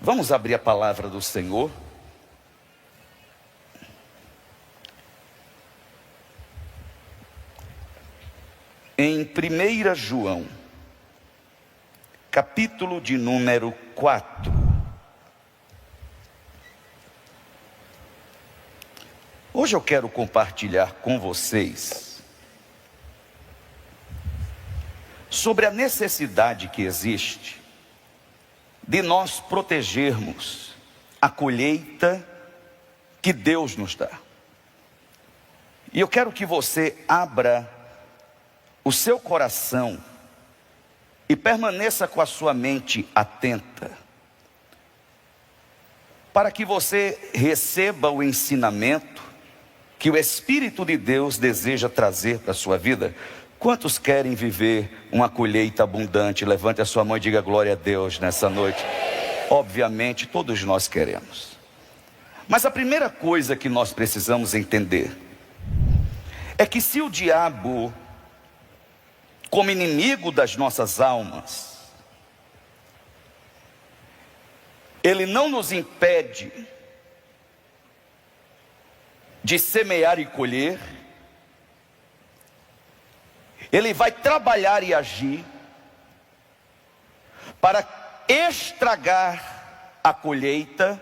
Vamos abrir a palavra do Senhor. Em 1 João, capítulo de número 4. Hoje eu quero compartilhar com vocês sobre a necessidade que existe de nós protegermos a colheita que Deus nos dá. E eu quero que você abra o seu coração e permaneça com a sua mente atenta, para que você receba o ensinamento que o Espírito de Deus deseja trazer para a sua vida. Quantos querem viver uma colheita abundante? Levante a sua mão e diga glória a Deus nessa noite. Obviamente todos nós queremos, mas a primeira coisa que nós precisamos entender é que se o diabo, como inimigo das nossas almas, ele não nos impede de semear e colher, ele vai trabalhar e agir para estragar a colheita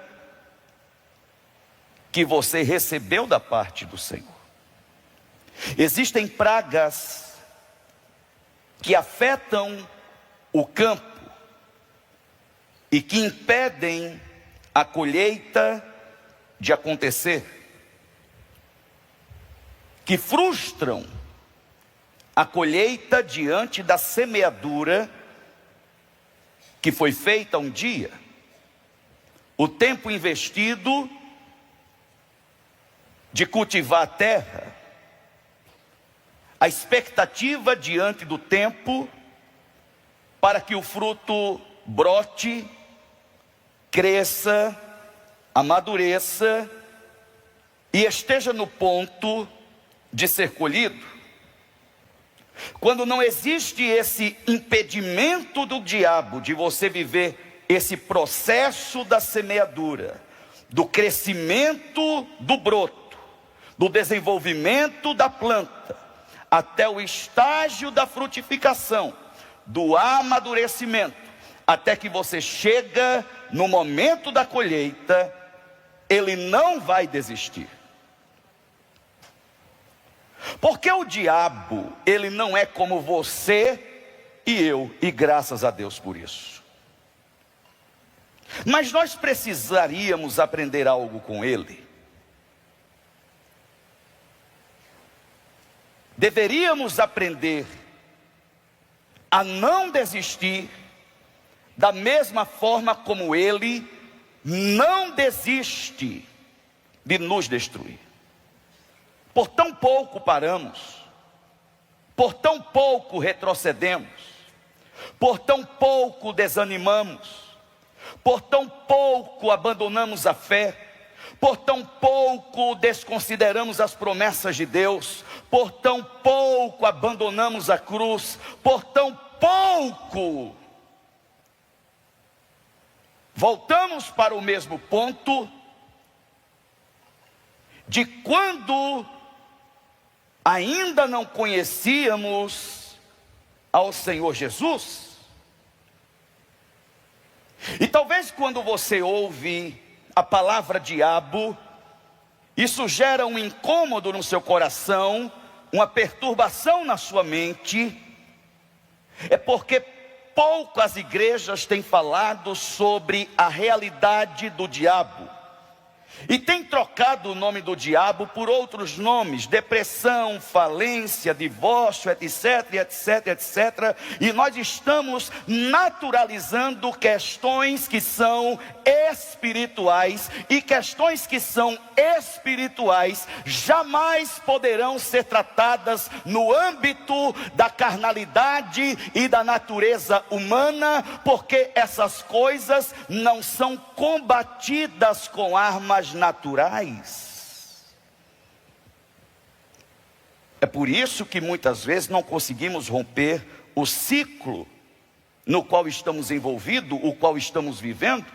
que você recebeu da parte do Senhor. Existem pragas que afetam o campo e que impedem a colheita de acontecer, que frustram a colheita diante da semeadura que foi feita um dia, o tempo investido de cultivar a terra, a expectativa diante do tempo para que o fruto brote, cresça, amadureça e esteja no ponto de ser colhido. Quando não existe esse impedimento do diabo de você viver esse processo da semeadura, do crescimento do broto, do desenvolvimento da planta, até o estágio da frutificação, do amadurecimento, até que você chega no momento da colheita, ele não vai desistir. Porque o diabo, ele não é como você e eu, e graças a Deus por isso. Mas nós precisaríamos aprender algo com ele. Deveríamos aprender a não desistir da mesma forma como ele não desiste de nos destruir. Por tão pouco paramos, por tão pouco retrocedemos, por tão pouco desanimamos, por tão pouco abandonamos a fé, por tão pouco desconsideramos as promessas de Deus, por tão pouco abandonamos a cruz, por tão pouco voltamos para o mesmo ponto de quando ainda não conhecíamos ao Senhor Jesus. E talvez quando você ouve a palavra diabo, isso gera um incômodo no seu coração, uma perturbação na sua mente, é porque poucas igrejas têm falado sobre a realidade do diabo. E tem trocado o nome do diabo por outros nomes: depressão, falência, divórcio, etc, etc, etc. E nós estamos naturalizando questões que são espirituais. E questões que são espirituais jamais poderão ser tratadas no âmbito da carnalidade e da natureza humana, porque essas coisas não são combatidas com armas naturais. É por isso que muitas vezes não conseguimos romper o ciclo no qual estamos envolvidos, o qual estamos vivendo.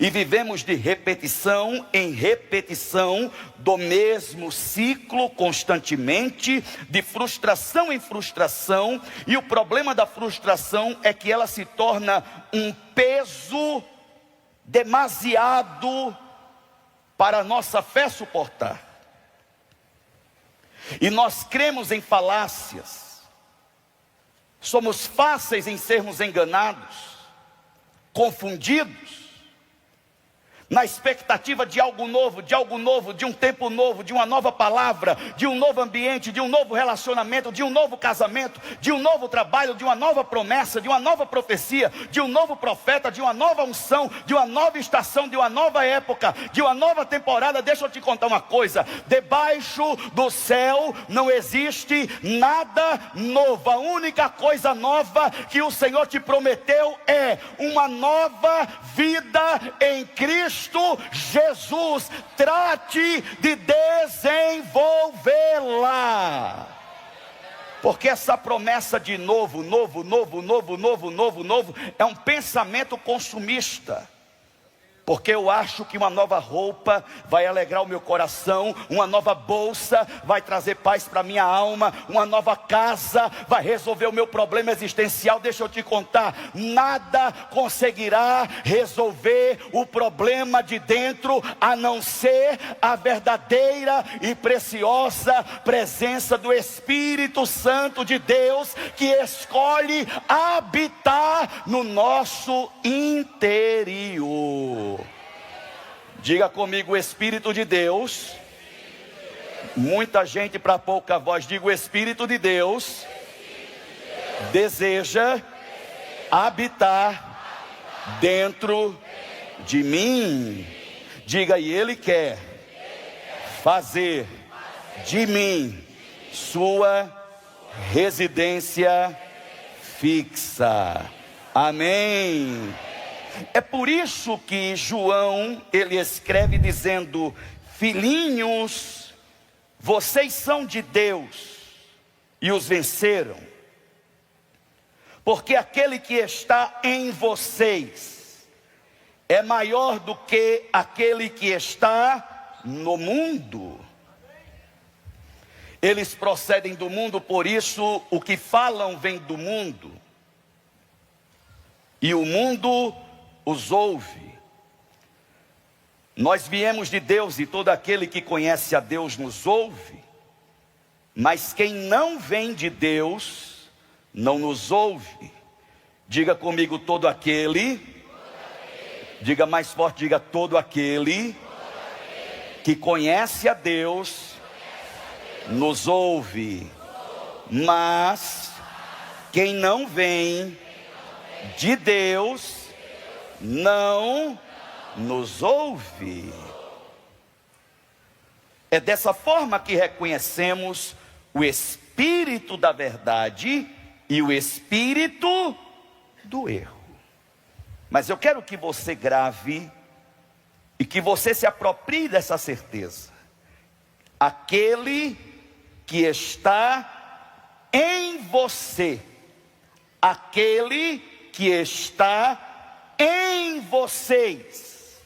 E vivemos de repetição em repetição do mesmo ciclo constantemente, de frustração em frustração. E o problema da frustração é que ela se torna um peso demasiado para a nossa fé suportar. E nós cremos em falácias, somos fáceis em sermos enganados, confundidos, na expectativa de algo novo, de um tempo novo, de uma nova palavra, de um novo ambiente, de um novo relacionamento, de um novo casamento, de um novo trabalho, de uma nova promessa, de uma nova profecia, de um novo profeta, de uma nova unção, de uma nova estação, de uma nova época, de uma nova temporada. Deixa eu te contar uma coisa: debaixo do céu não existe nada novo. A única coisa nova que o Senhor te prometeu é uma nova vida em Cristo Jesus. Trate de desenvolvê-la, porque essa promessa de novo é um pensamento consumista. Porque eu acho que uma nova roupa vai alegrar o meu coração, uma nova bolsa vai trazer paz para minha alma, uma nova casa vai resolver o meu problema existencial. Deixa eu te contar, nada conseguirá resolver o problema de dentro, a não ser a verdadeira e preciosa presença do Espírito Santo de Deus, que escolhe habitar no nosso interior. Diga comigo: o Espírito de Deus. Muita gente para pouca voz. Diga: o Espírito de Deus deseja habitar dentro de mim. Diga: e Ele quer fazer de mim sua residência fixa. Amém. É por isso que João, ele escreve dizendo: filhinhos, vocês são de Deus e os venceram, porque aquele que está em vocês é maior do que aquele que está no mundo. Eles procedem do mundo, por isso o que falam vem do mundo, e o mundo os ouve. Nós viemos de Deus e todo aquele que conhece a Deus nos ouve. Mas quem não vem de Deus não nos ouve. Diga comigo: todo aquele. Diga mais forte, diga: todo aquele que conhece a Deus nos ouve. Mas quem não vem de Deus não nos ouve. É dessa forma que reconhecemos o espírito da verdade e o espírito do erro. Mas eu quero que você grave e que você se aproprie dessa certeza: aquele que está em você, aquele que está em vocês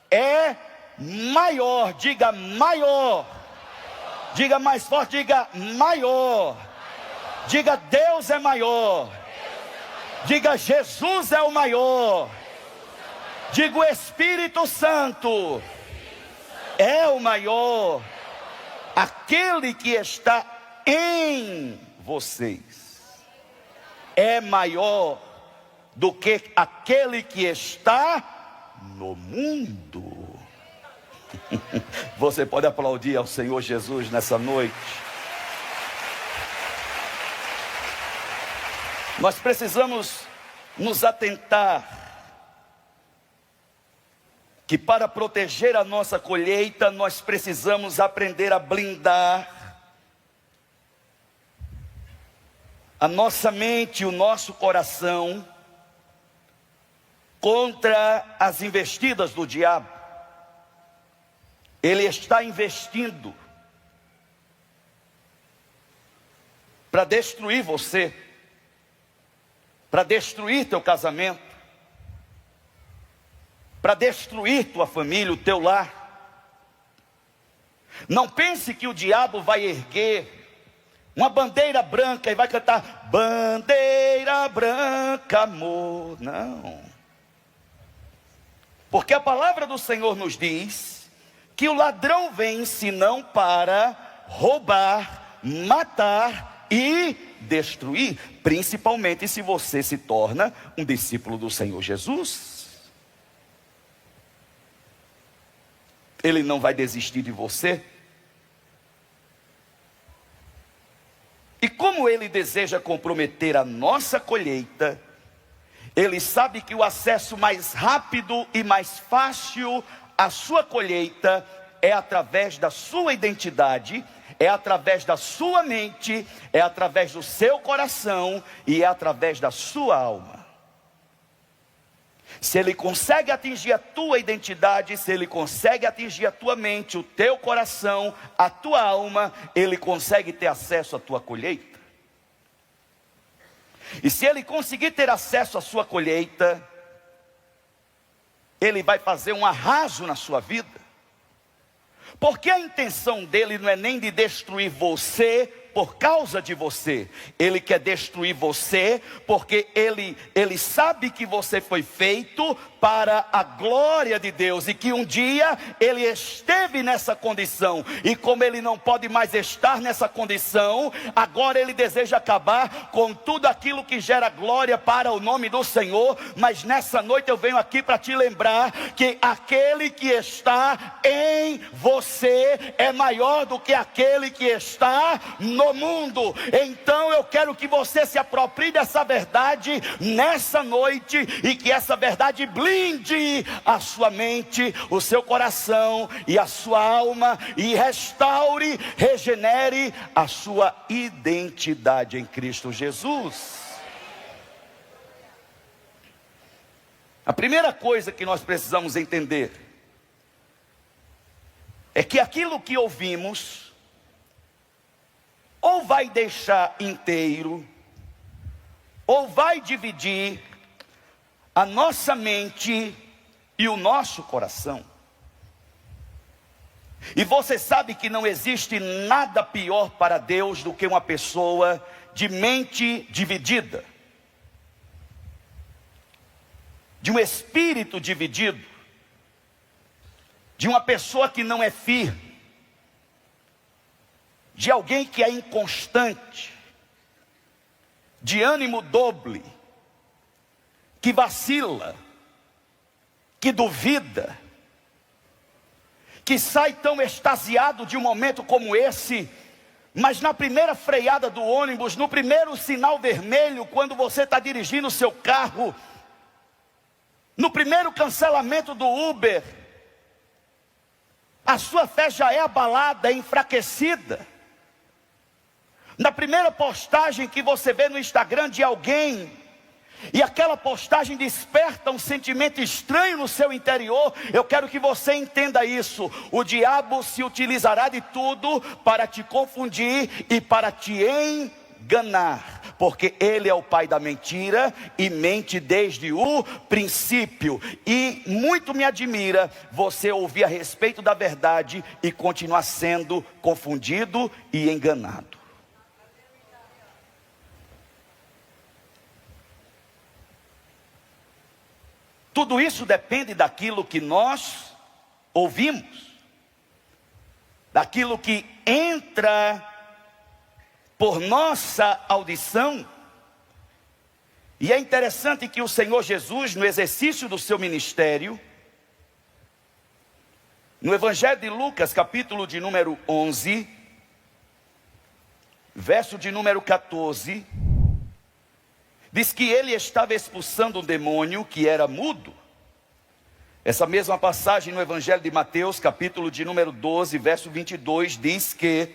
é maior. Diga: maior. Diga mais forte, diga: maior. Diga: Deus é maior. Diga: Jesus é o maior. Diga: o Espírito Santo é o maior. Aquele que está em vocês é maior do que aquele que está no mundo. Você pode aplaudir ao Senhor Jesus nessa noite. Nós precisamos nos atentar que para proteger a nossa colheita, nós precisamos aprender a blindar a nossa mente e o nosso coração contra as investidas do diabo. Ele está investindo para destruir você, para destruir teu casamento, para destruir tua família, o teu lar. Não pense que o diabo vai erguer uma bandeira branca e vai cantar bandeira branca, amor. Não. Porque a palavra do Senhor nos diz que o ladrão vem senão para roubar, matar e destruir. Principalmente se você se torna um discípulo do Senhor Jesus. Ele não vai desistir de você. E como ele deseja comprometer a nossa colheita, ele sabe que o acesso mais rápido e mais fácil à sua colheita é através da sua identidade, é através da sua mente, é através do seu coração e é através da sua alma. Se ele consegue atingir a tua identidade, se ele consegue atingir a tua mente, o teu coração, a tua alma, ele consegue ter acesso à tua colheita. E se ele conseguir ter acesso à sua colheita, ele vai fazer um arraso na sua vida. Porque a intenção dele não é nem de destruir você por causa de você. Ele quer destruir você porque ele sabe que você foi feito para a glória de Deus. E que um dia ele esteve nessa condição. E como ele não pode mais estar nessa condição, agora ele deseja acabar com tudo aquilo que gera glória para o nome do Senhor. Mas nessa noite eu venho aqui para te lembrar que aquele que está em você é maior do que aquele que está no mundo. Então eu quero que você se aproprie dessa verdade nessa noite e que essa verdade blinde a sua mente, o seu coração e a sua alma e restaure, regenere a sua identidade em Cristo Jesus. A primeira coisa que nós precisamos entender é que aquilo que ouvimos ou vai deixar inteiro, ou vai dividir a nossa mente e o nosso coração. E você sabe que não existe nada pior para Deus do que uma pessoa de mente dividida, de um espírito dividido, de uma pessoa que não é firme, de alguém que é inconstante, de ânimo doble, que vacila, que duvida, que sai tão extasiado de um momento como esse, mas na primeira freada do ônibus, no primeiro sinal vermelho, quando você está dirigindo o seu carro, no primeiro cancelamento do Uber, a sua fé já é abalada, é enfraquecida. Na primeira postagem que você vê no Instagram de alguém, e aquela postagem desperta um sentimento estranho no seu interior, eu quero que você entenda isso. O diabo se utilizará de tudo para te confundir e para te enganar, porque ele é o pai da mentira e mente desde o princípio. E muito me admira você ouvir a respeito da verdade e continuar sendo confundido e enganado. Tudo isso depende daquilo que nós ouvimos, daquilo que entra por nossa audição. E é interessante que o Senhor Jesus, no exercício do seu ministério, no Evangelho de Lucas, capítulo de número 11, verso de número 14, diz que ele estava expulsando um demônio que era mudo. Essa mesma passagem no Evangelho de Mateus, capítulo de número 12, verso 22, diz que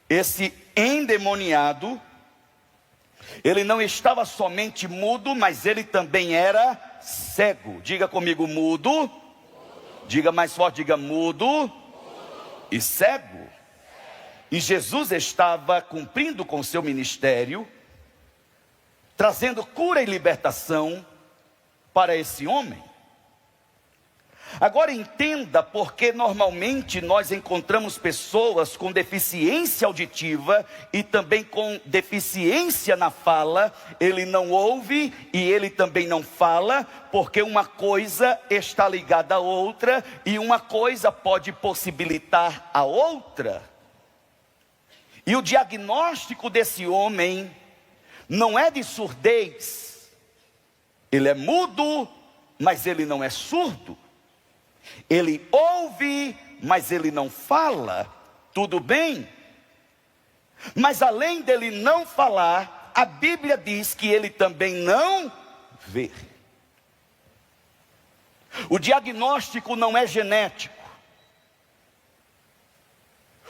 esse endemoniado, ele não estava somente mudo, mas ele também era cego. Diga comigo, mudo. Diga mais forte, diga mudo e cego. E Jesus estava cumprindo com o seu ministério, trazendo cura e libertação para esse homem. Agora entenda porque normalmente nós encontramos pessoas com deficiência auditiva e também com deficiência na fala. Ele não ouve e ele também não fala, porque uma coisa está ligada à outra e uma coisa pode possibilitar a outra. E o diagnóstico desse homem não é de surdez. Ele é mudo, mas ele não é surdo. Ele ouve, mas ele não fala. Tudo bem? Mas além dele não falar, a Bíblia diz que ele também não vê. O diagnóstico não é genético.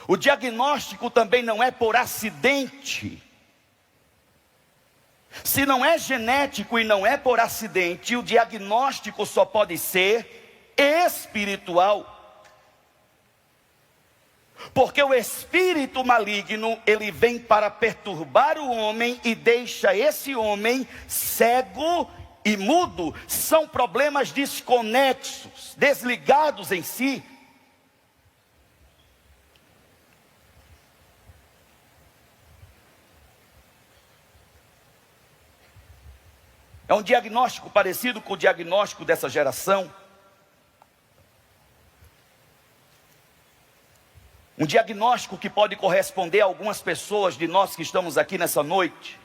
O diagnóstico também não é por acidente. Se não é genético e não é por acidente, o diagnóstico só pode ser espiritual. Porque o espírito maligno, ele vem para perturbar o homem e deixa esse homem cego e mudo. São problemas desconexos, desligados em si. É um diagnóstico parecido com o diagnóstico dessa geração. Um diagnóstico que pode corresponder a algumas pessoas de nós que estamos aqui nessa noite.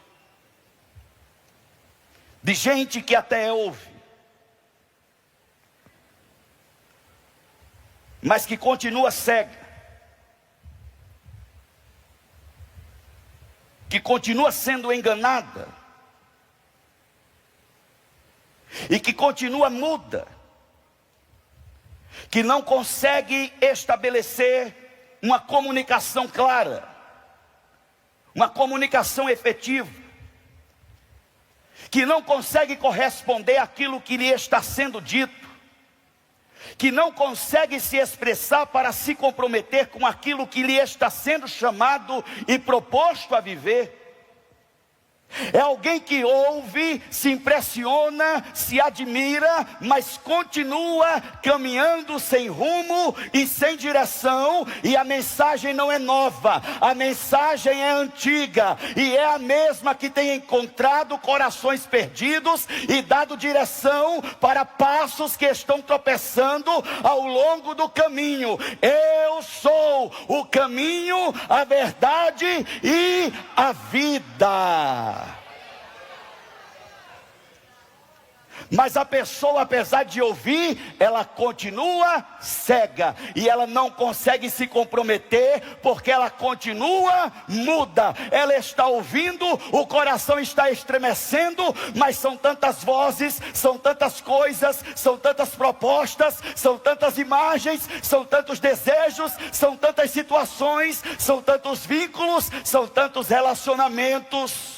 De gente que até ouve, mas que continua cega. Que continua sendo enganada. E que continua muda. Que não consegue estabelecer uma comunicação clara, uma comunicação efetiva, que não consegue corresponder àquilo que lhe está sendo dito, que não consegue se expressar para se comprometer com aquilo que lhe está sendo chamado e proposto a viver. É alguém que ouve, se impressiona, se admira, mas continua caminhando sem rumo e sem direção. E a mensagem não é nova, a mensagem é antiga. E é a mesma que tem encontrado corações perdidos e dado direção para passos que estão tropeçando ao longo do caminho. Eu sou o caminho, a verdade e a vida. Mas a pessoa, apesar de ouvir, ela continua cega. E ela não consegue se comprometer, porque ela continua muda. Ela está ouvindo, o coração está estremecendo, mas são tantas vozes, são tantas coisas, são tantas propostas, são tantas imagens, são tantos desejos, são tantas situações, são tantos vínculos, são tantos relacionamentos,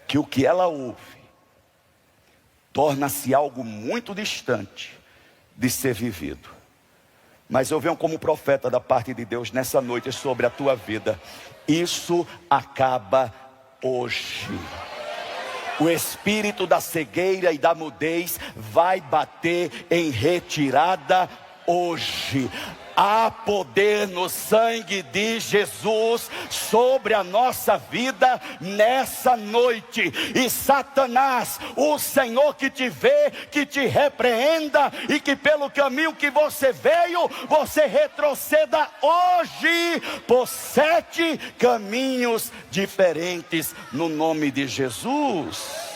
que o que ela ouve torna-se algo muito distante de ser vivido. Mas eu venho como profeta da parte de Deus nessa noite sobre a tua vida. Isso acaba hoje. O espírito da cegueira e da mudez vai bater em retirada hoje. Há poder no sangue de Jesus sobre a nossa vida nessa noite. E Satanás, o Senhor que te vê, que te repreenda, e que pelo caminho que você veio, você retroceda hoje por 7 caminhos diferentes, no nome de Jesus.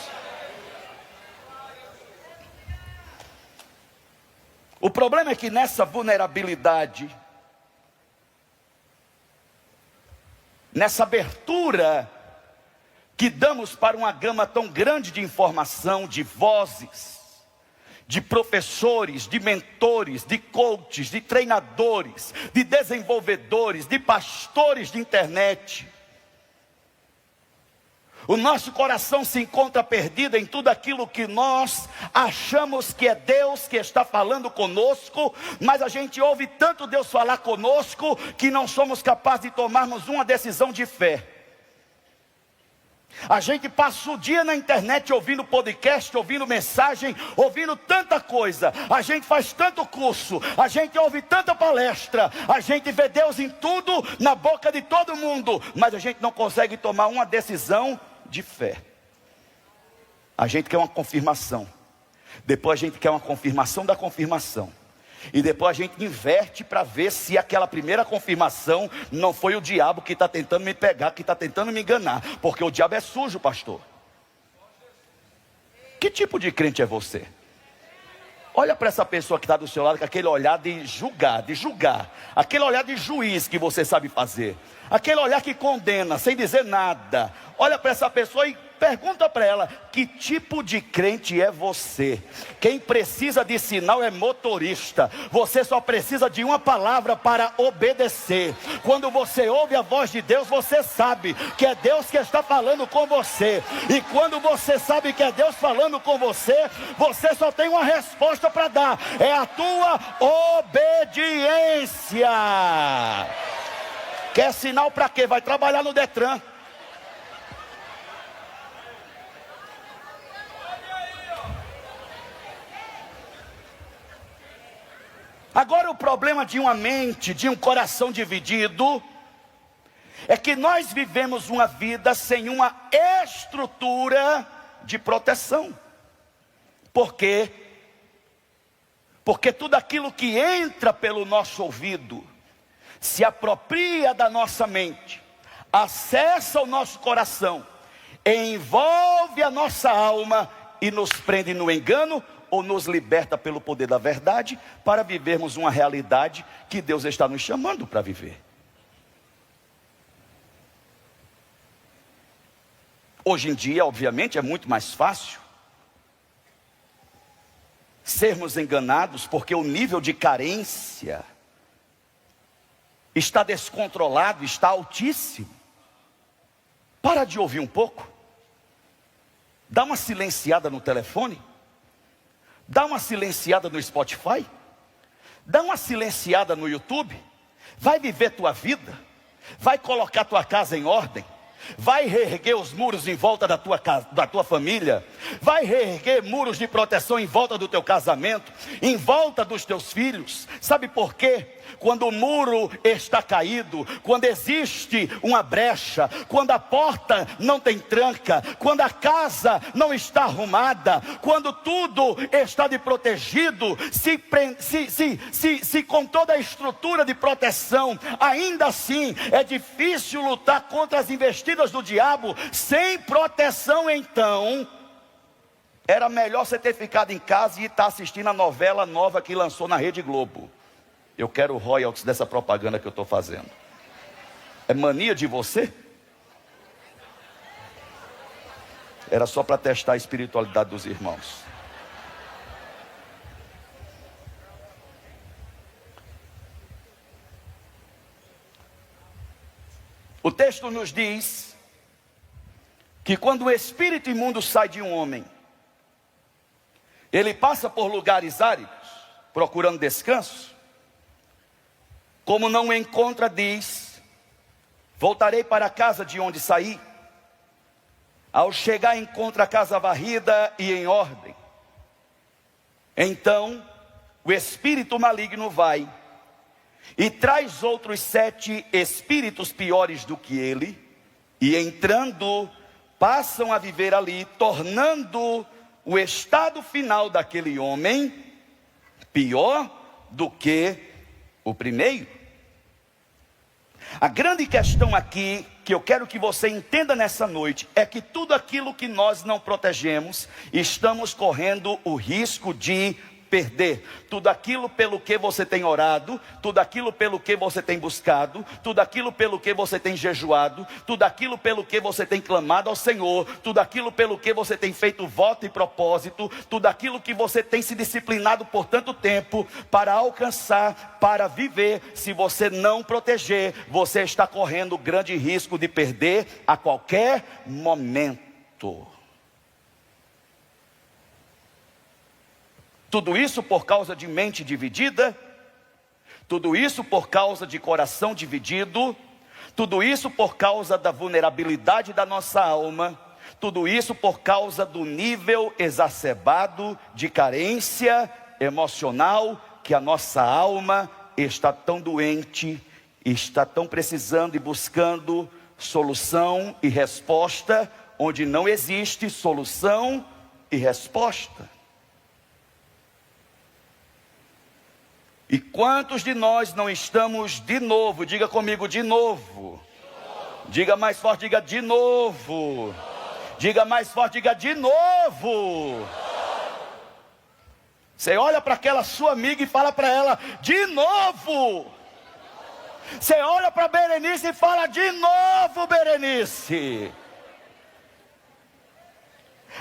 O problema é que nessa vulnerabilidade, nessa abertura que damos para uma gama tão grande de informação, de vozes, de professores, de mentores, de coaches, de treinadores, de desenvolvedores, de pastores de internet, o nosso coração se encontra perdido em tudo aquilo que nós achamos que é Deus que está falando conosco, mas a gente ouve tanto Deus falar conosco que não somos capazes de tomarmos uma decisão de fé. A gente passa o dia na internet ouvindo podcast, ouvindo mensagem, ouvindo tanta coisa. A gente faz tanto curso, a gente ouve tanta palestra, a gente vê Deus em tudo, na boca de todo mundo, mas a gente não consegue tomar uma decisão de fé. A gente quer uma confirmação, depois a gente quer uma confirmação da confirmação, e depois a gente inverte para ver se aquela primeira confirmação não foi o diabo que está tentando me pegar, que está tentando me enganar. Porque o diabo é sujo, pastor. Que tipo de crente é você? Olha para essa pessoa que está do seu lado com aquele olhar de julgar, aquele olhar de juiz que você sabe fazer, aquele olhar que condena sem dizer nada. Olha para essa pessoa e pergunta para ela: que tipo de crente é você? Quem precisa de sinal é motorista. Você só precisa de uma palavra para obedecer. Quando você ouve a voz de Deus, você sabe que é Deus que está falando com você. E quando você sabe que é Deus falando com você, você só tem uma resposta para dar: é a tua obediência. Quer sinal para quê? Vai trabalhar no Detran. Agora, o problema de uma mente, de um coração dividido, é que nós vivemos uma vida sem uma estrutura de proteção. Por quê? Porque tudo aquilo que entra pelo nosso ouvido se apropria da nossa mente, acessa o nosso coração, envolve a nossa alma e nos prende no engano, ou nos liberta pelo poder da verdade, para vivermos uma realidade que Deus está nos chamando para viver. Hoje em dia, obviamente, é muito mais fácil sermos enganados, porque o nível de carência está descontrolado, está altíssimo. Para de ouvir um pouco, dá uma silenciada no telefone, dá uma silenciada no Spotify, dá uma silenciada no YouTube, vai viver tua vida, vai colocar tua casa em ordem, vai reerguer os muros em volta da tua casa, da tua família, vai reerguer muros de proteção em volta do teu casamento, em volta dos teus filhos. Sabe por quê? Quando o muro está caído, quando existe uma brecha, quando a porta não tem tranca, quando a casa não está arrumada, quando tudo está desprotegido, se com toda a estrutura de proteção, ainda assim é difícil lutar contra as investidas do diabo. Sem proteção, então era melhor você ter ficado em casa e estar assistindo a novela nova que lançou na Rede Globo. Eu quero royalties dessa propaganda que eu estou fazendo. É mania de você? Era só para testar a espiritualidade dos irmãos. O texto nos diz que quando o espírito imundo sai de um homem, ele passa por lugares áridos, procurando descanso. Como não o encontra, diz: voltarei para a casa de onde saí. Ao chegar, encontra a casa varrida e em ordem. Então o espírito maligno vai e traz outros 7 espíritos piores do que ele, e entrando, passam a viver ali, tornando o estado final daquele homem pior do que o primeiro. A grande questão aqui, que eu quero que você entenda nessa noite, é que tudo aquilo que nós não protegemos, estamos correndo o risco de perder. Tudo aquilo pelo que você tem orado, tudo aquilo pelo que você tem buscado, tudo aquilo pelo que você tem jejuado, tudo aquilo pelo que você tem clamado ao Senhor, tudo aquilo pelo que você tem feito voto e propósito, tudo aquilo que você tem se disciplinado por tanto tempo para alcançar, para viver. Se você não proteger, você está correndo grande risco de perder a qualquer momento. Tudo isso por causa de mente dividida, tudo isso por causa de coração dividido, Tudo isso por causa da vulnerabilidade da nossa alma, tudo isso por causa do nível exacerbado de carência emocional que a nossa alma está tão doente, está tão precisando e buscando solução e resposta, onde não existe solução e resposta. E quantos de nós não estamos de novo? Diga comigo, de novo. Diga mais forte, diga de novo. Diga mais forte, diga de novo. Você olha para aquela sua amiga e fala para ela, de novo. Você olha para Berenice e fala, de novo, Berenice.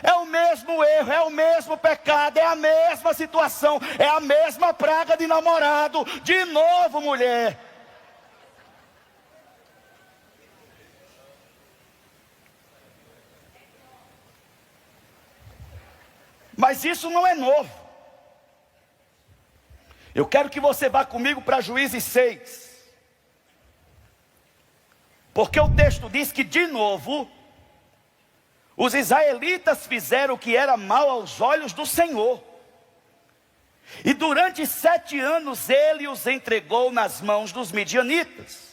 É o mesmo erro, é o mesmo pecado, é a mesma situação, é a mesma praga de namorado. De novo, mulher. Mas isso não é novo. Eu quero que você vá comigo para Juízes 6. Porque o texto diz que, de novo, os israelitas fizeram o que era mal aos olhos do Senhor. E durante 7 anos ele os entregou nas mãos dos midianitas.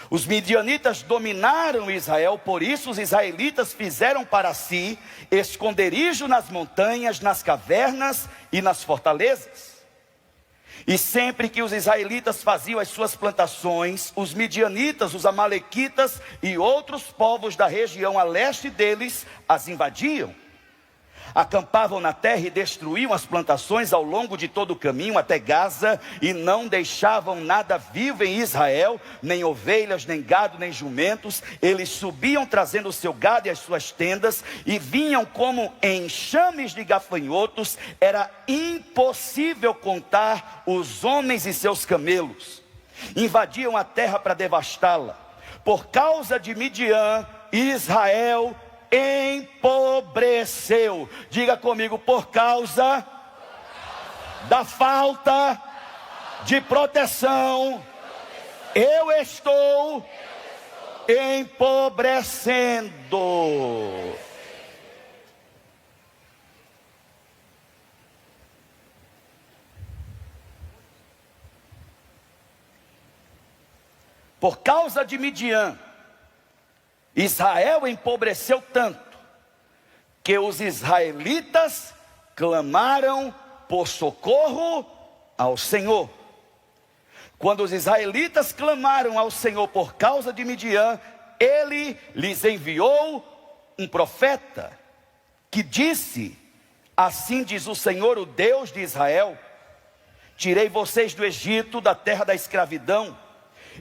Os midianitas dominaram Israel, por isso os israelitas fizeram para si esconderijo nas montanhas, nas cavernas e nas fortalezas. E sempre que os israelitas faziam as suas plantações, os midianitas, os amalequitas e outros povos da região a leste deles as invadiam. Acampavam na terra e destruíam as plantações ao longo de todo o caminho até Gaza, e não deixavam nada vivo em Israel, nem ovelhas, nem gado, nem jumentos. Eles subiam trazendo o seu gado e as suas tendas, e vinham como enxames de gafanhotos. Era impossível contar os homens e seus camelos. Invadiam a terra para devastá-la. Por causa de Midian, Israel empobreceu. Diga comigo, por causa da falta de proteção, eu estou empobrecendo. Por causa de Midian, Israel empobreceu tanto que os israelitas clamaram por socorro ao Senhor. Quando os israelitas clamaram ao Senhor por causa de Midian, ele lhes enviou um profeta que disse: assim diz o Senhor, o Deus de Israel: tirei vocês do Egito, da terra da escravidão.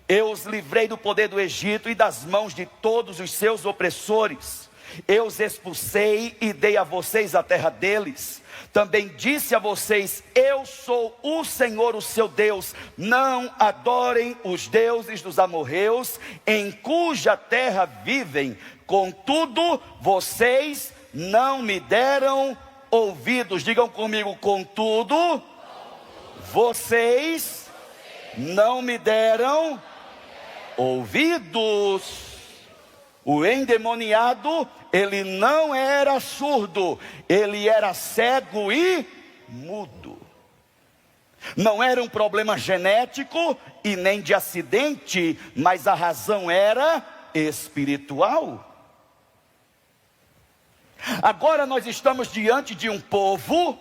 Eu os livrei do poder do Egito e das mãos de todos os seus opressores. Eu os expulsei e dei a vocês a terra deles. Também disse a vocês: eu sou o Senhor, o seu Deus. Não adorem os deuses dos amorreus, em cuja terra vivem. Contudo, vocês não me deram ouvidos. Digam comigo, contudo, vocês não me deram ouvidos. O endemoniado, ele não era surdo, ele era cego e mudo. Não era um problema genético e nem de acidente, mas a razão era espiritual. Agora nós estamos diante de um povo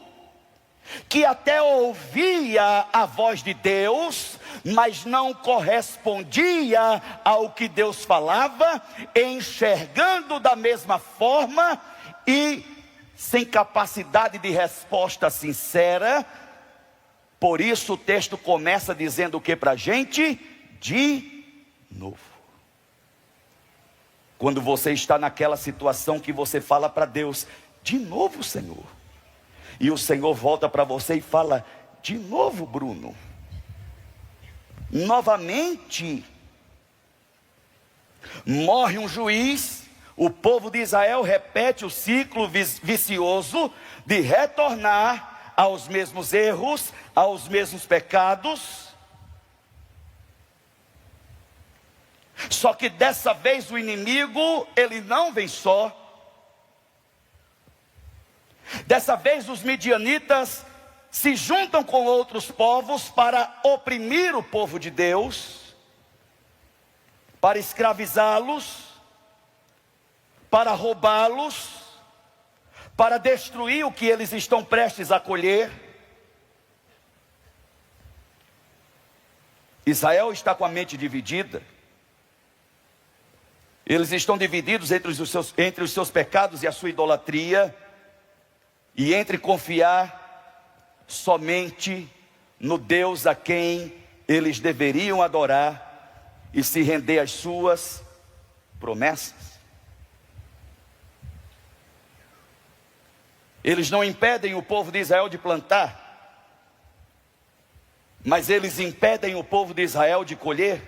que até ouvia a voz de Deus, mas não correspondia ao que Deus falava, enxergando da mesma forma e sem capacidade de resposta sincera. Por isso o texto começa dizendo o que para a gente? De novo. Quando você está naquela situação que você fala para Deus: de novo, Senhor. E o Senhor volta para você e fala: de novo, Bruno. Novamente. Morre um juiz, o povo de Israel repete o ciclo vicioso de retornar aos mesmos erros, aos mesmos pecados. Só que dessa vez o inimigo, ele não vem só. Dessa vez os midianitas se juntam com outros povos para oprimir o povo de Deus, para escravizá-los, para roubá-los, para destruir o que eles estão prestes a colher. Israel está com a mente dividida. Eles estão divididos entre os seus pecados e a sua idolatria, e entre confiar somente no Deus a quem eles deveriam adorar e se render às suas promessas. Eles não impedem o povo de Israel de plantar, mas eles impedem o povo de Israel de colher.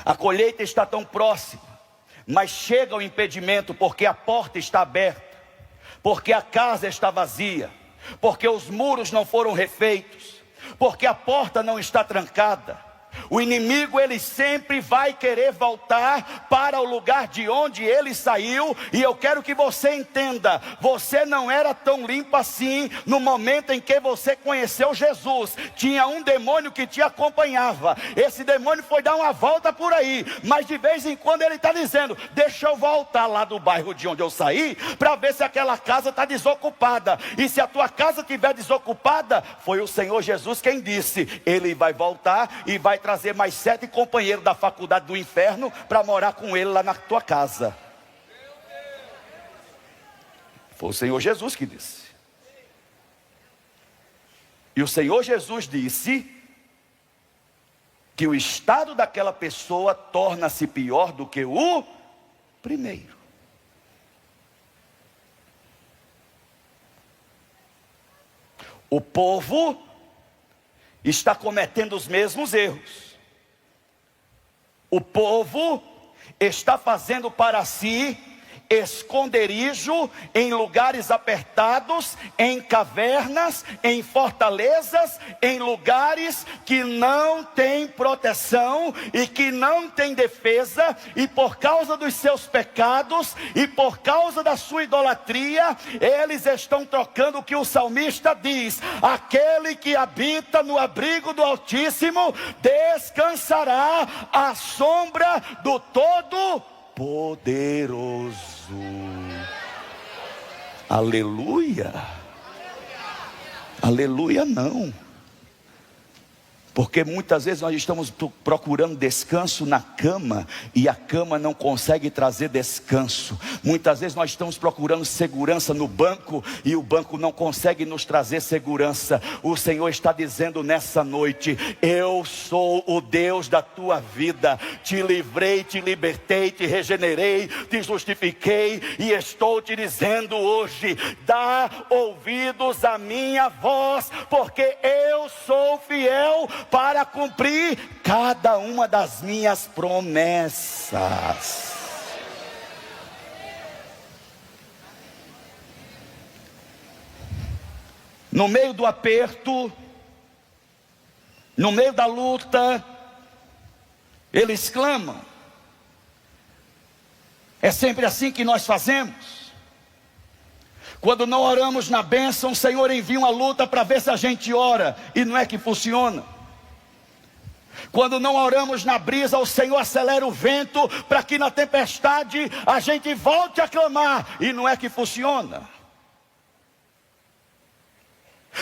A colheita está tão próxima, mas chega o impedimento porque a porta está aberta, porque a casa está vazia, porque os muros não foram refeitos, porque a porta não está trancada. O inimigo, ele sempre vai querer voltar para o lugar de onde ele saiu. E eu quero que você entenda, você não era tão limpo assim no momento em que você conheceu Jesus. Tinha um demônio que te acompanhava. Esse demônio foi dar uma volta por aí, mas de vez em quando ele está dizendo: deixa eu voltar lá do bairro de onde eu saí, para ver se aquela casa está desocupada. E se a tua casa estiver desocupada, foi o Senhor Jesus quem disse: ele vai voltar e vai trazer mais 7 companheiros da faculdade do inferno para morar com ele lá na tua casa. Foi o Senhor Jesus que disse. E o Senhor Jesus disse que o estado daquela pessoa torna-se pior do que o primeiro. O povo está cometendo os mesmos erros. O povo está fazendo para si esconderijo em lugares apertados, em cavernas, em fortalezas, em lugares que não tem proteção e que não tem defesa, e por causa dos seus pecados e por causa da sua idolatria, eles estão trocando o que o salmista diz: aquele que habita no abrigo do Altíssimo descansará à sombra do Todo-Poderoso. Aleluia. Aleluia não. Porque muitas vezes nós estamos procurando descanso na cama, e a cama não consegue trazer descanso. Muitas vezes nós estamos procurando segurança no banco, e o banco não consegue nos trazer segurança. O Senhor está dizendo nessa noite: eu sou o Deus da tua vida. Te livrei, te libertei, te regenerei, te justifiquei, e estou te dizendo hoje: dá ouvidos à minha voz, porque eu sou fiel para cumprir cada uma das minhas promessas. No meio do aperto, no meio da luta, eles clamam. É sempre assim que nós fazemos. Quando não oramos na bênção, o Senhor envia uma luta para ver se a gente ora, e não é que funciona. Quando não oramos na brisa, o Senhor acelera o vento para que na tempestade a gente volte a clamar, e não é que funciona.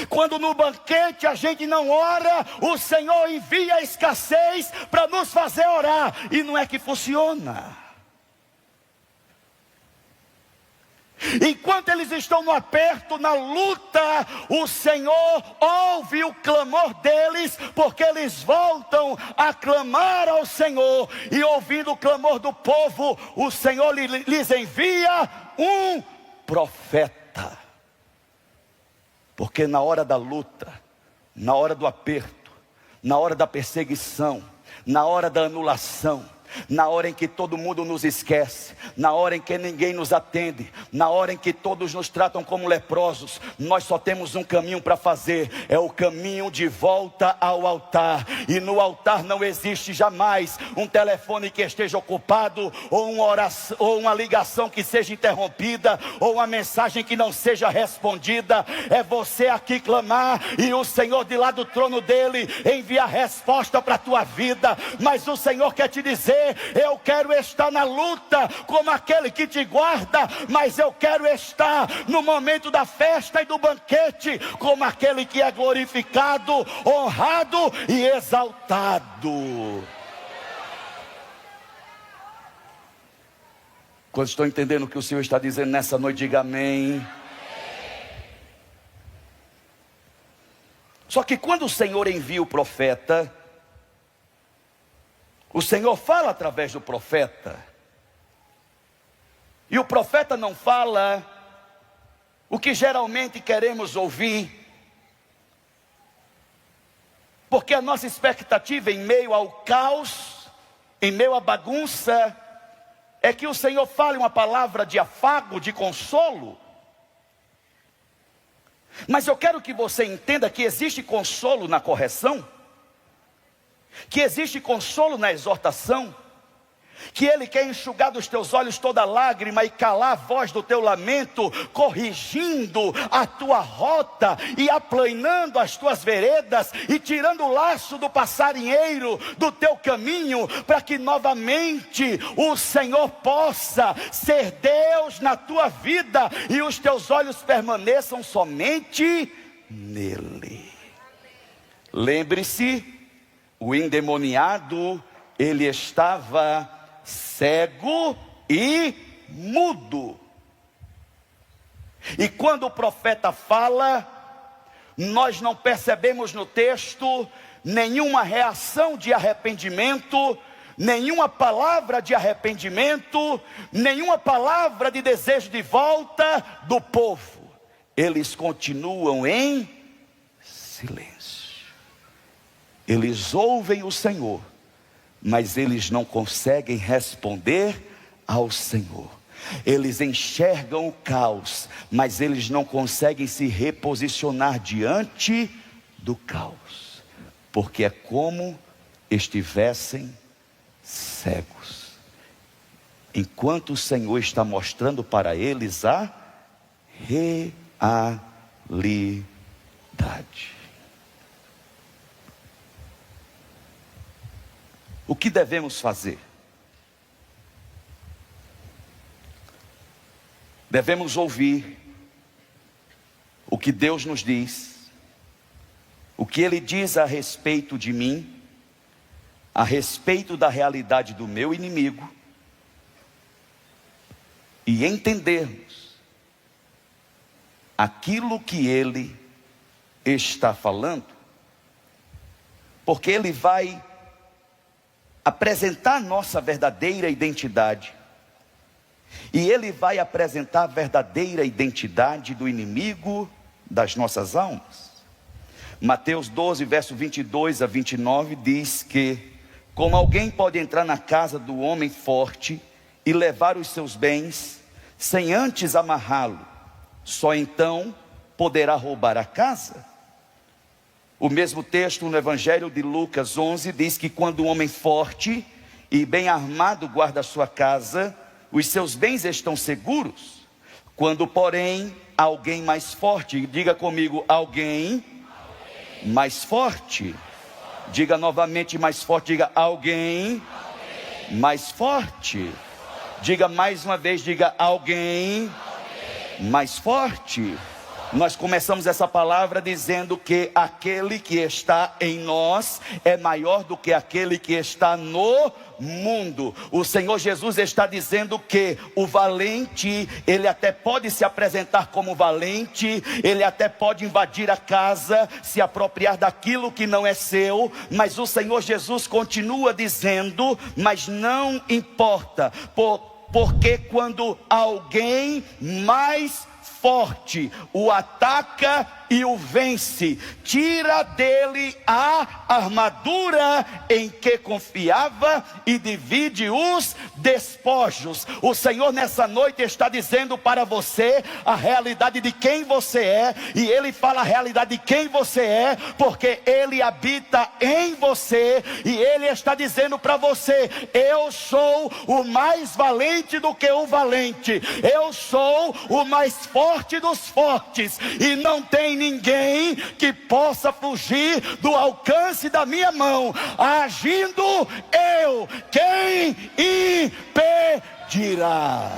Quando no banquete a gente não ora, o Senhor envia a escassez para nos fazer orar, e não é que funciona. Enquanto eles estão no aperto, na luta, o Senhor ouve o clamor deles, porque eles voltam a clamar ao Senhor. E ouvindo o clamor do povo, o Senhor lhes envia um profeta. Porque na hora da luta, na hora do aperto, na hora da perseguição, na hora da anulação, Na hora em que todo mundo nos esquece, na hora em que ninguém nos atende, na hora em que todos nos tratam como leprosos, nós só temos um caminho para fazer, é o caminho de volta ao altar. E no altar não existe jamais um telefone que esteja ocupado, ou uma oração, ou uma ligação que seja interrompida, ou uma mensagem que não seja respondida. É você aqui clamar, e o Senhor de lá do trono dele envia a resposta para a tua vida. Mas o Senhor quer te dizer: eu quero estar na luta como aquele que te guarda, mas eu quero estar no momento da festa e do banquete como aquele que é glorificado, honrado e exaltado. Quando estou entendendo o que o Senhor está dizendo nessa noite, diga amém. Só que quando o Senhor envia o profeta, o Senhor fala através do profeta, e o profeta não fala o que geralmente queremos ouvir, porque a nossa expectativa em meio ao caos, em meio à bagunça, é que o Senhor fale uma palavra de afago, de consolo. Mas eu quero que você entenda que existe consolo na correção, que existe consolo na exortação, que Ele quer enxugar dos teus olhos toda lágrima e calar a voz do teu lamento, corrigindo a tua rota e aplanando as tuas veredas e tirando o laço do passarinheiro do teu caminho, para que novamente o Senhor possa ser Deus na tua vida e os teus olhos permaneçam somente nele. Lembre-se, o endemoniado, ele estava cego e mudo. E quando o profeta fala, nós não percebemos no texto nenhuma reação de arrependimento, nenhuma palavra de arrependimento, nenhuma palavra de desejo de volta do povo. Eles continuam em silêncio. Eles ouvem o Senhor, mas eles não conseguem responder ao Senhor. Eles enxergam o caos, mas eles não conseguem se reposicionar diante do caos, porque é como estivessem cegos, enquanto o Senhor está mostrando para eles a realidade. O que devemos fazer? Devemos ouvir o que Deus nos diz, o que Ele diz a respeito de mim, a respeito da realidade do meu inimigo, e entendermos aquilo que Ele está falando, porque Ele vai apresentar nossa verdadeira identidade, e Ele vai apresentar a verdadeira identidade do inimigo das nossas almas. Mateus 12, verso 22 a 29 diz que: como alguém pode entrar na casa do homem forte e levar os seus bens, sem antes amarrá-lo? Só então poderá roubar a casa. O mesmo texto no Evangelho de Lucas 11 diz que quando um homem forte e bem armado guarda a sua casa, os seus bens estão seguros. Quando, porém, alguém mais forte, diga comigo, alguém mais forte, diga novamente mais forte, diga alguém mais forte, diga mais uma vez, diga alguém mais forte. Nós começamos essa palavra dizendo que aquele que está em nós é maior do que aquele que está no mundo. O Senhor Jesus está dizendo que o valente, ele até pode se apresentar como valente, ele até pode invadir a casa, se apropriar daquilo que não é seu, mas o Senhor Jesus continua dizendo: mas não importa, porque quando alguém mais forte o ataca e o vence. Tira dele a armadura em que confiava e divide os despojos. O Senhor nessa noite está dizendo para você a realidade de quem você é, e Ele fala a realidade de quem você é, porque Ele habita em você, e Ele está dizendo para você: eu sou o mais valente do que o valente, eu sou o mais forte dos fortes, e não tem ninguém que possa fugir do alcance da minha mão. Agindo eu, quem impedirá?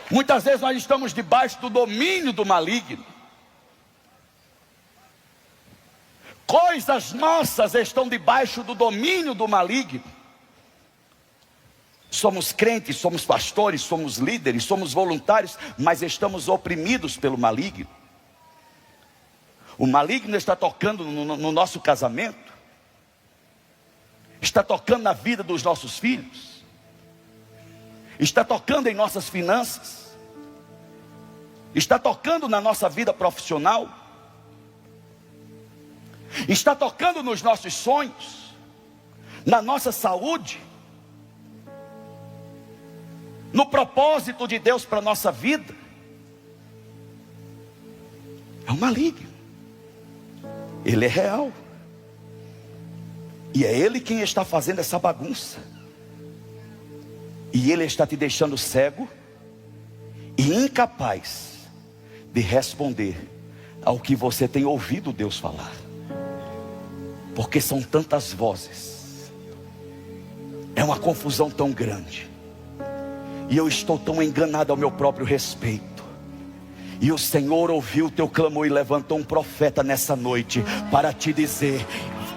Muitas vezes nós estamos debaixo do domínio do maligno. Coisas nossas estão debaixo do domínio do maligno. Somos crentes, somos pastores, somos líderes, somos voluntários, mas estamos oprimidos pelo maligno. O maligno está tocando no nosso casamento, está tocando na vida dos nossos filhos, está tocando em nossas finanças, está tocando na nossa vida profissional, está tocando nos nossos sonhos, na nossa saúde, no propósito de Deus para a nossa vida. É o maligno. Ele é real. E é Ele quem está fazendo essa bagunça. E Ele está te deixando cego e incapaz de responder ao que você tem ouvido Deus falar. Porque são tantas vozes. É uma confusão tão grande. E eu estou tão enganado ao meu próprio respeito. E o Senhor ouviu o teu clamor e levantou um profeta nessa noite para te dizer: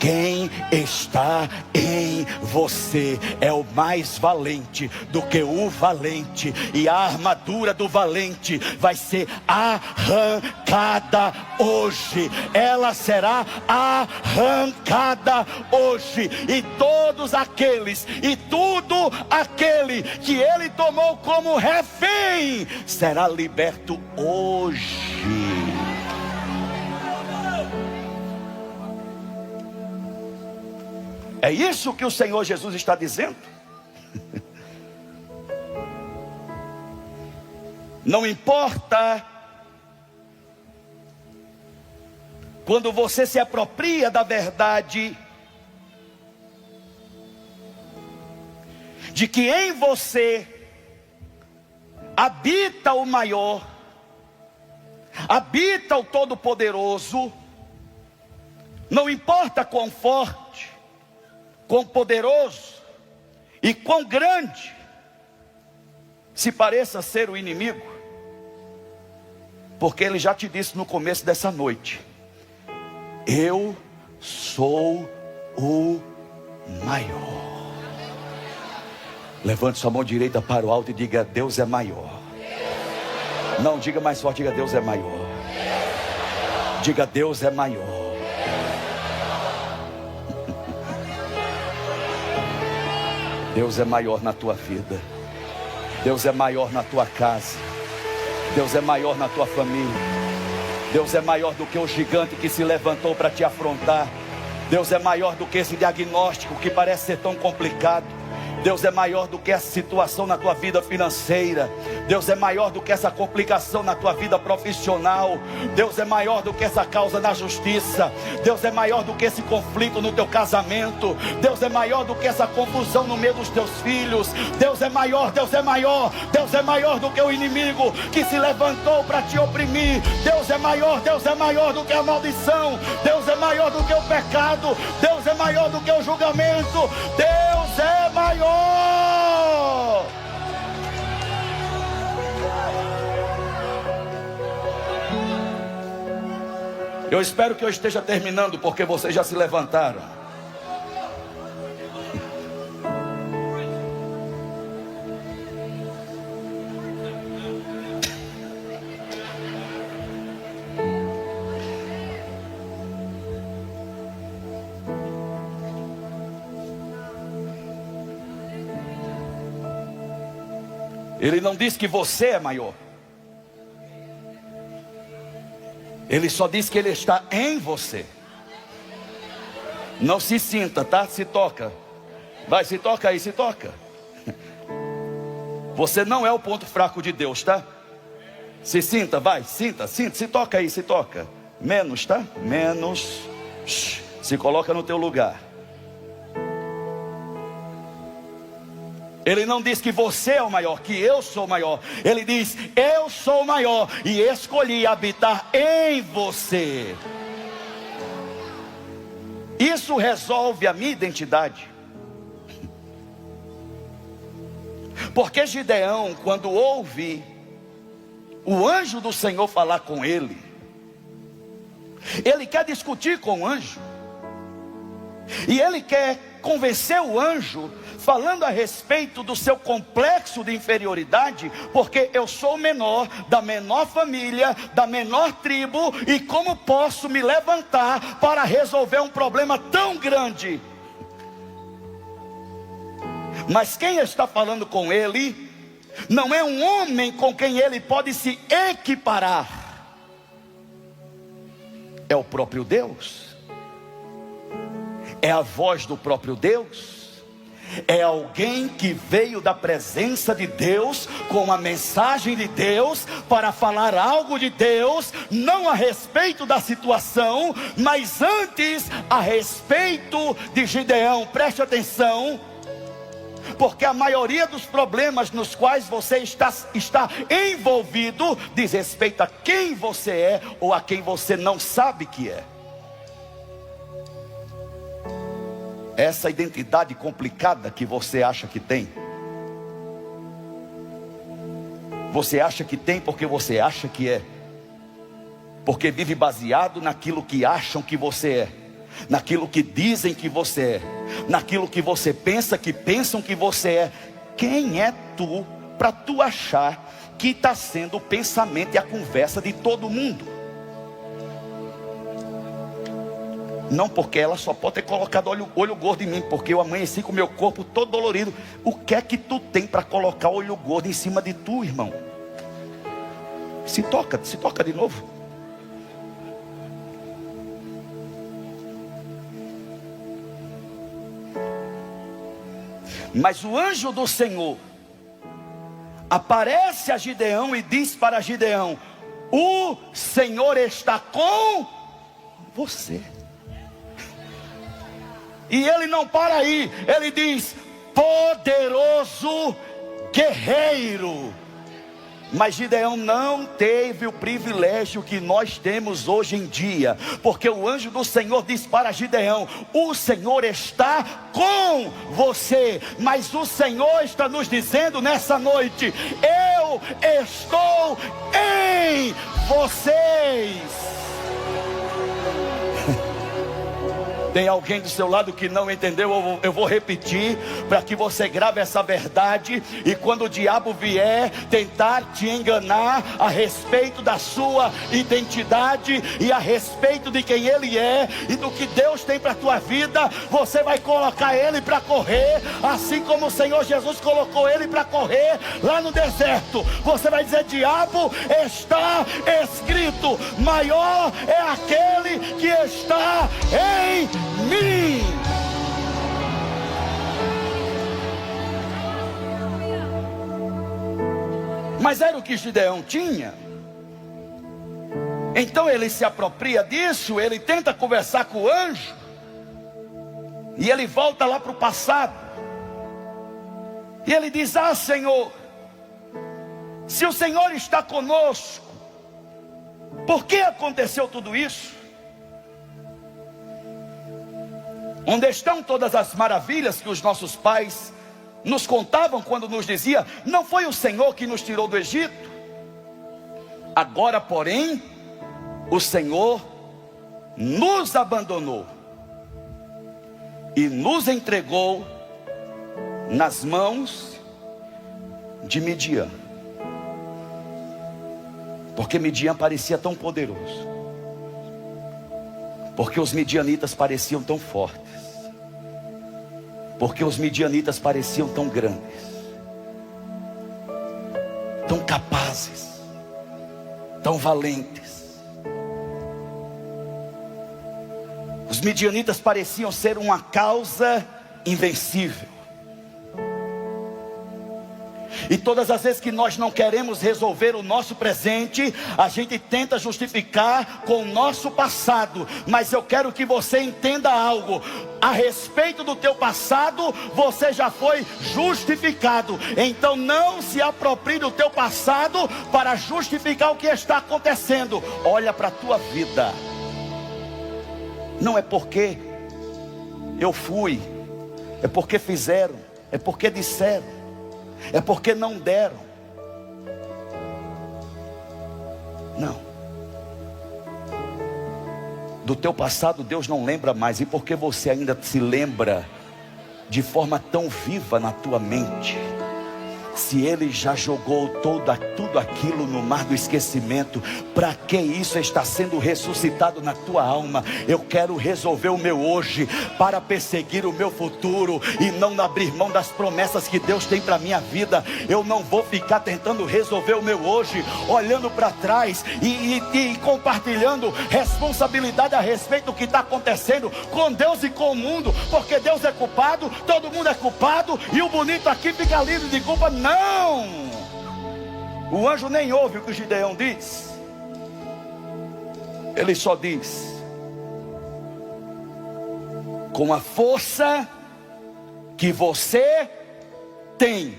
quem está em você é o mais valente do que o valente, e a armadura do valente vai ser arrancada hoje. Ela será arrancada hoje, e todos aqueles e tudo aquele que ele tomou como refém será liberto hoje. É isso que o Senhor Jesus está dizendo. Não importa quando você se apropria da verdade de que em você habita o maior, habita o Todo-Poderoso. Não importa quão forte, quão poderoso e quão grande se pareça ser o inimigo, porque ele já te disse no começo dessa noite: eu sou o maior. Levante sua mão direita para o alto e diga: Deus é maior. Não, diga mais forte, diga: Deus é maior. Diga: Deus é maior. Deus é maior na tua vida. Deus é maior na tua casa. Deus é maior na tua família. Deus é maior do que o gigante que se levantou para te afrontar. Deus é maior do que esse diagnóstico que parece ser tão complicado. Deus é maior do que essa situação na tua vida financeira. Deus é maior do que essa complicação na tua vida profissional. Deus é maior do que essa causa na justiça. Deus é maior do que esse conflito no teu casamento. Deus é maior do que essa confusão no meio dos teus filhos. Deus é maior, Deus é maior. Deus é maior do que o inimigo que se levantou para te oprimir. Deus é maior do que a maldição. Deus é maior do que o pecado. Deus é maior do que o julgamento. Deus é maior. Eu espero que eu esteja terminando, porque vocês já se levantaram. Ele não diz que você é maior. Ele só diz que Ele está em você. Não se sinta, tá? Se toca. Vai, se toca aí, se toca. Você não é o ponto fraco de Deus, tá? Se sinta, vai, sinta, se toca aí, se toca. Menos, tá? Menos. Se coloca no teu lugar. Ele não diz que você é o maior, que eu sou o maior. Ele diz, eu sou o maior e escolhi habitar em você. Isso resolve a minha identidade. Porque Gideão, quando ouve o anjo do Senhor falar com ele quer discutir com o anjo. E ele quer convencer o anjo, falando a respeito do seu complexo de inferioridade, porque eu sou o menor, da menor família, da menor tribo, e como posso me levantar para resolver um problema tão grande? Mas quem está falando com ele, não é um homem com quem ele pode se equiparar, é o próprio Deus. É a voz do próprio Deus. É alguém que veio da presença de Deus, com a mensagem de Deus, para falar algo de Deus, não a respeito da situação, mas antes a respeito de Gideão. Preste atenção, porque a maioria dos problemas nos quais você está envolvido, diz respeito a quem você é, ou a quem você não sabe que é. Essa identidade complicada que você acha que tem, você acha que tem porque você acha que é, porque vive baseado naquilo que acham que você é, naquilo que dizem que você é, naquilo que você pensa que pensam que você é. Quem é tu para tu achar que está sendo o pensamento e a conversa de todo mundo? Não, porque ela só pode ter colocado olho gordo em mim, porque eu amanheci com o meu corpo todo dolorido. O que é que tu tem para colocar olho gordo em cima de tu, irmão? Se toca de novo. Mas o anjo do Senhor aparece a Gideão e diz para Gideão: o Senhor está com você. E ele não para aí, ele diz: poderoso guerreiro. Mas Gideão não teve o privilégio que nós temos hoje em dia, porque o anjo do Senhor diz para Gideão: o Senhor está com você. Mas o Senhor está nos dizendo nessa noite: eu estou em vocês. Tem alguém do seu lado que não entendeu? Eu vou repetir para que você grave essa verdade. E quando o diabo vier tentar te enganar a respeito da sua identidade e a respeito de quem ele é e do que Deus tem para a tua vida, você vai colocar ele para correr, assim como o Senhor Jesus colocou ele para correr lá no deserto. Você vai dizer: diabo, está escrito, maior é aquele que está em mim. Mas era o que Gideão tinha. Então ele se apropria disso, ele tenta conversar com o anjo, e ele volta lá para o passado, e ele diz: ah, Senhor, se o Senhor está conosco, por que aconteceu tudo isso? Onde estão todas as maravilhas que os nossos pais nos contavam quando nos dizia: não foi o Senhor que nos tirou do Egito? Agora, porém, o Senhor nos abandonou e nos entregou nas mãos de Midian. Porque Midian parecia tão poderoso, porque os midianitas pareciam tão fortes, porque os midianitas pareciam tão grandes, tão capazes, tão valentes, midianitas pareciam ser uma causa invencível. E todas as vezes que nós não queremos resolver o nosso presente, a gente tenta justificar com o nosso passado. Mas eu quero que você entenda algo: a respeito do teu passado, você já foi justificado. Então não se aproprie do teu passado para justificar o que está acontecendo. Olha para a tua vida. Não é porque eu fui, é porque fizeram, é porque disseram, é porque não deram. Não. Do teu passado Deus não lembra mais. E porque você ainda se lembra de forma tão viva na tua mente, se Ele já jogou tudo aquilo no mar do esquecimento, para que isso está sendo ressuscitado na tua alma? Eu quero resolver o meu hoje, para perseguir o meu futuro, e não abrir mão das promessas que Deus tem para a minha vida. Eu não vou ficar tentando resolver o meu hoje, olhando para trás e compartilhando responsabilidade a respeito do que está acontecendo com Deus e com o mundo, porque Deus é culpado, todo mundo é culpado, e o bonito aqui fica livre de culpa. Não! O anjo nem ouve o que o Gideão diz. Ele só diz: com a força que você tem,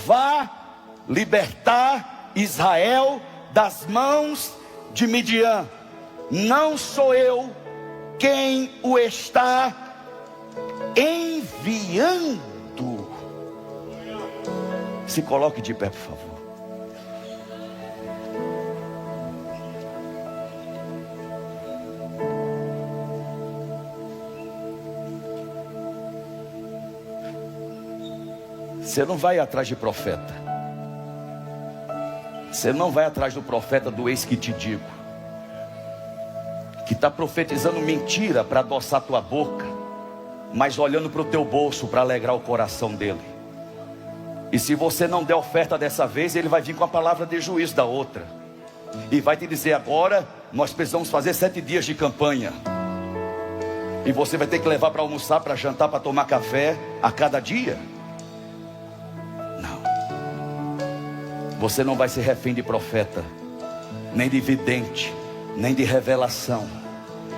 vá libertar Israel das mãos de Midian. Não sou eu quem o está enviando. Se coloque de pé, por favor. Você não vai atrás de profeta. Você não vai atrás do profeta do eis que te digo, que está profetizando mentira para adoçar tua boca, mas olhando para o teu bolso para alegrar o coração dele. E se você não der oferta dessa vez, ele vai vir com a palavra de juízo da outra, e vai te dizer: agora nós precisamos fazer 7 dias de campanha, e você vai ter que levar para almoçar, para jantar, para tomar café a cada dia. Não. Você não vai ser refém de profeta, nem de vidente, nem de revelação.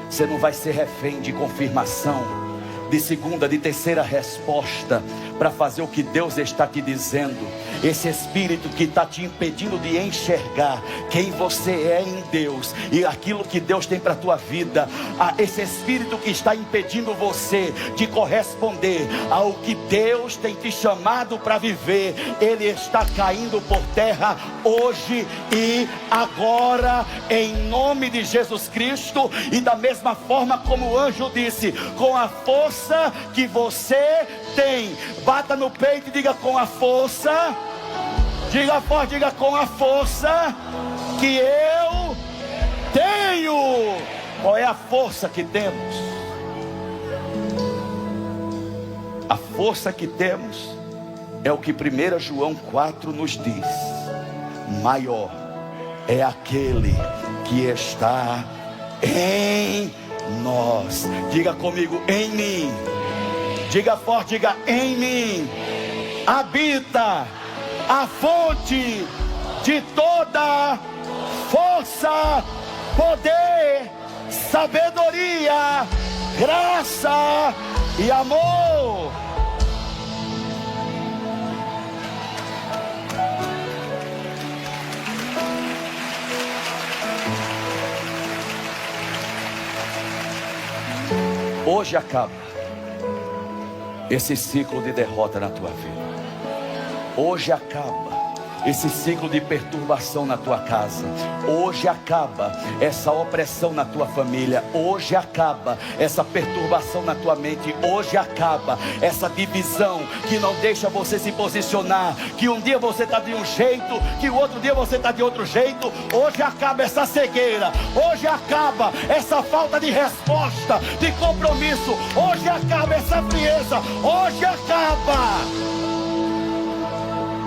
Você não vai ser refém de confirmação, de segunda, de terceira resposta, para fazer o que Deus está te dizendo. Esse espírito que está te impedindo de enxergar quem você é em Deus e aquilo que Deus tem para a tua vida, esse espírito que está impedindo você de corresponder ao que Deus tem te chamado para viver, ele está caindo por terra hoje e agora, em nome de Jesus Cristo. E da mesma forma como o anjo disse: com a força que você tem, bata no peito e diga: com a força. Diga forte, diga: com a força que eu tenho. Qual é a força que temos? A força que temos é o que 1 João 4 nos diz: maior é aquele que está em nós. Diga comigo: em mim. Diga forte, diga: em mim habita a fonte de toda força, poder, sabedoria, graça e amor. Hoje acaba esse ciclo de derrota na tua vida. Hoje acaba esse ciclo de perturbação na tua casa. Hoje acaba essa opressão na tua família. Hoje acaba essa perturbação na tua mente. Hoje acaba essa divisão que não deixa você se posicionar, que um dia você está de um jeito, que o outro dia você está de outro jeito. Hoje acaba essa cegueira. Hoje acaba essa falta de resposta, de compromisso. Hoje acaba essa frieza. Hoje acaba,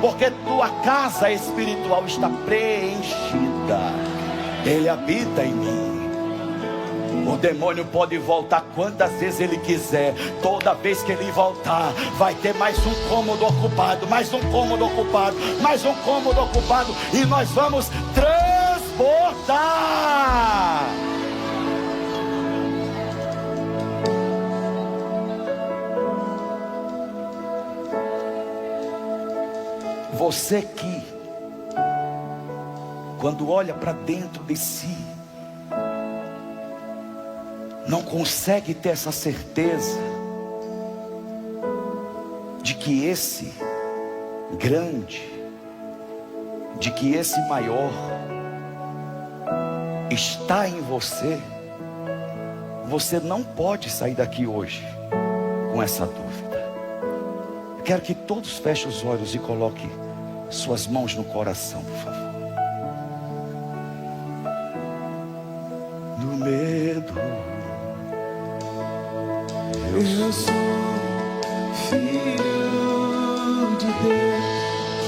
porque tua casa espiritual está preenchida. Ele habita em mim. O demônio pode voltar quantas vezes ele quiser. Toda vez que ele voltar, vai ter mais um cômodo ocupado, mais um cômodo ocupado, mais um cômodo ocupado, e nós vamos transbordar. Você que, quando olha para dentro de si, não consegue ter essa certeza de que esse grande, de que esse maior está em você, você não pode sair daqui hoje com essa dúvida. Eu quero que todos fechem os olhos e coloquem suas mãos no coração, por favor. No medo, eu sou filho de Deus,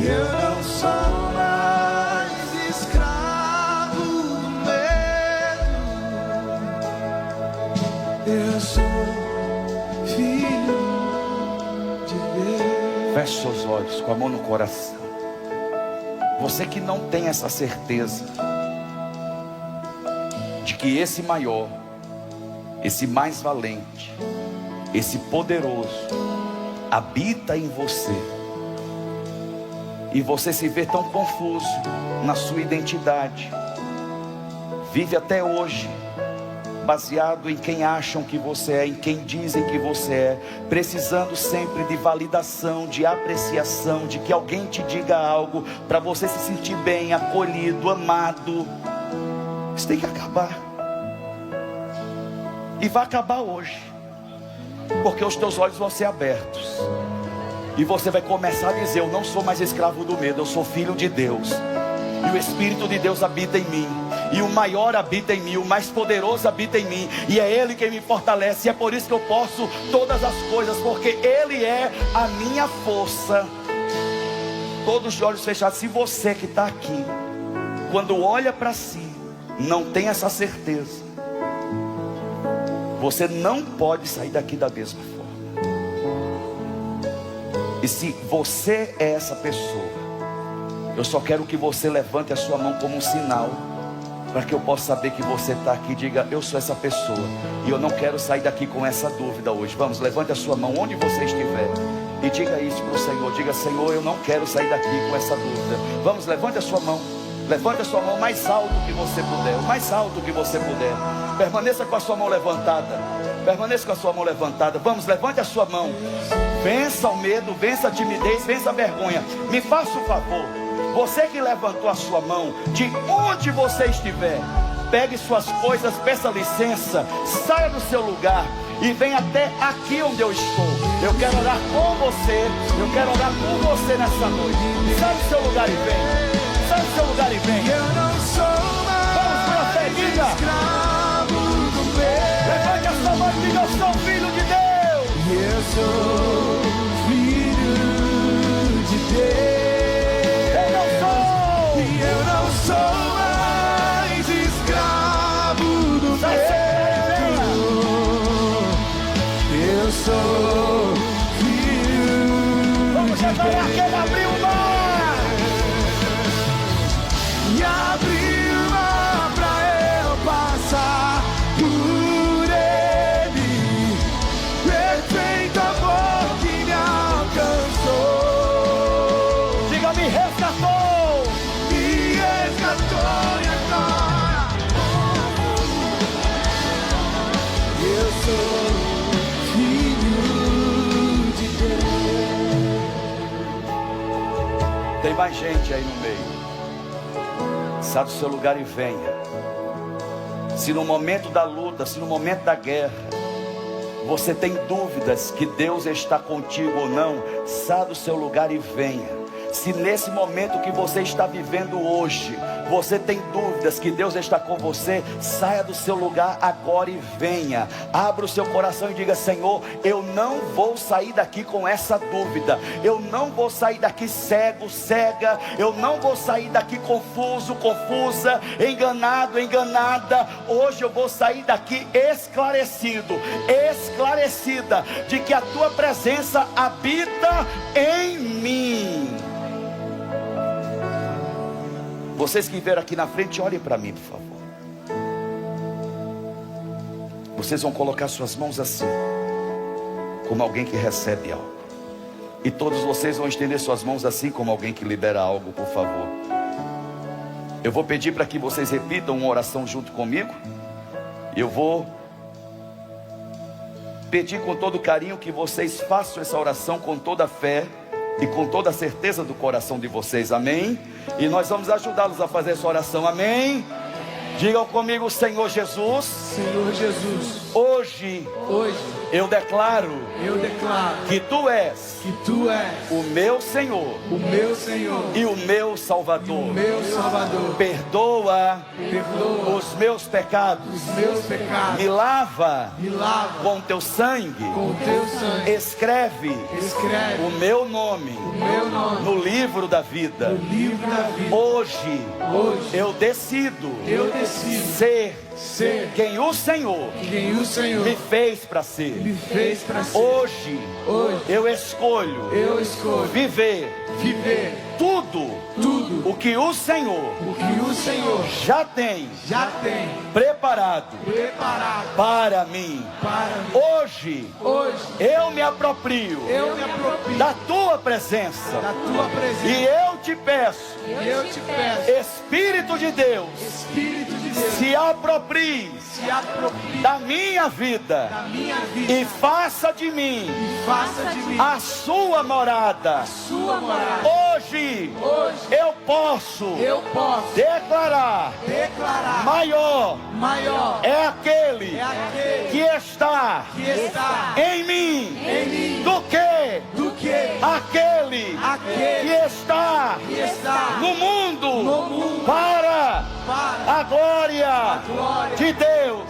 e eu não sou mais escravo do medo. Eu sou filho de Deus. Feche seus olhos com a mão no coração. Você que não tem essa certeza de que esse maior, esse mais valente, esse poderoso habita em você, e você se vê tão confuso na sua identidade, vive até hoje baseado em quem acham que você é, em quem dizem que você é, precisando sempre de validação, de apreciação, de que alguém te diga algo para você se sentir bem, acolhido, amado. Isso tem que acabar. E vai acabar hoje, porque os teus olhos vão ser abertos, e você vai começar a dizer: eu não sou mais escravo do medo, eu sou filho de Deus, e o Espírito de Deus habita em mim, e o maior habita em mim, o mais poderoso habita em mim, e é Ele quem me fortalece, e é por isso que eu posso todas as coisas, porque Ele é a minha força. Todos de olhos fechados. Se você que está aqui, quando olha para si, não tem essa certeza, você não pode sair daqui da mesma forma. E se você é essa pessoa, eu só quero que você levante a sua mão como um sinal, para que eu possa saber que você está aqui. Diga: eu sou essa pessoa, e eu não quero sair daqui com essa dúvida hoje. Vamos, levante a sua mão onde você estiver, e diga isso para o Senhor. Diga: Senhor, eu não quero sair daqui com essa dúvida. Vamos, levante a sua mão. Levante a sua mão mais alto que você puder, o mais alto que você puder. Permaneça com a sua mão levantada. Permaneça com a sua mão levantada. Vamos, levante a sua mão. Vença o medo, vença a timidez, vença a vergonha. Me faça um favor. Você que levantou a sua mão, de onde você estiver, pegue suas coisas, peça licença, saia do seu lugar e venha até aqui onde eu estou. Eu quero orar com você. Eu quero orar por você nessa noite. Sai do seu lugar e vem. Sai do seu lugar e vem. Eu não sou mais. Vamos para a fé, diga. Escravo do medo. Levante a sua mão e diga: eu sou filho de Deus. E eu sou filho de Deus. Eu não sou. E eu não sou mais escravo do medo. Eu sou filho. Vamos declarar que Ele abriu o mar. E abriu o mar pra eu passar por ele. Perfeito amor que me alcançou. Diga: me resgatou. Me resgatou e agora eu sou filho de Deus. Tem mais gente aí no meio. Sai do seu lugar e venha. Se no momento da luta, se no momento da guerra, você tem dúvidas que Deus está contigo ou não, sai do seu lugar e venha. Se nesse momento que você está vivendo hoje, você tem dúvidas que Deus está com você, saia do seu lugar agora e venha. Abra o seu coração e diga: Senhor, eu não vou sair daqui com essa dúvida, eu não vou sair daqui cego, cega, eu não vou sair daqui confuso, confusa, enganado, enganada. Hoje eu vou sair daqui esclarecido, esclarecida de que a tua presença habita em mim. Vocês que vieram aqui na frente, olhem para mim, por favor. Vocês vão colocar suas mãos assim, como alguém que recebe algo. E todos vocês vão estender suas mãos assim, como alguém que libera algo, por favor. Eu vou pedir para que vocês repitam uma oração junto comigo. Eu vou pedir com todo carinho que vocês façam essa oração com toda a fé e com toda a certeza do coração de vocês, amém? E nós vamos ajudá-los a fazer essa oração, amém? Digam comigo: Senhor Jesus, Senhor Jesus, hoje eu declaro que Tu és o meu Senhor e o meu Salvador. Perdoa os meus pecados, me lava com Teu sangue, escreve o meu nome no livro da vida. Hoje eu decido ser quem o Senhor me fez para ser. Hoje eu escolho viver tudo o que o Senhor já tem preparado para mim. Hoje eu me aproprio da tua presença, e eu te peço, Espírito de Deus, se aproprie da minha vida e faça de mim a sua morada. Hoje eu posso declarar: maior é aquele que está em mim do que aquele que está no mundo, para a glória de Deus.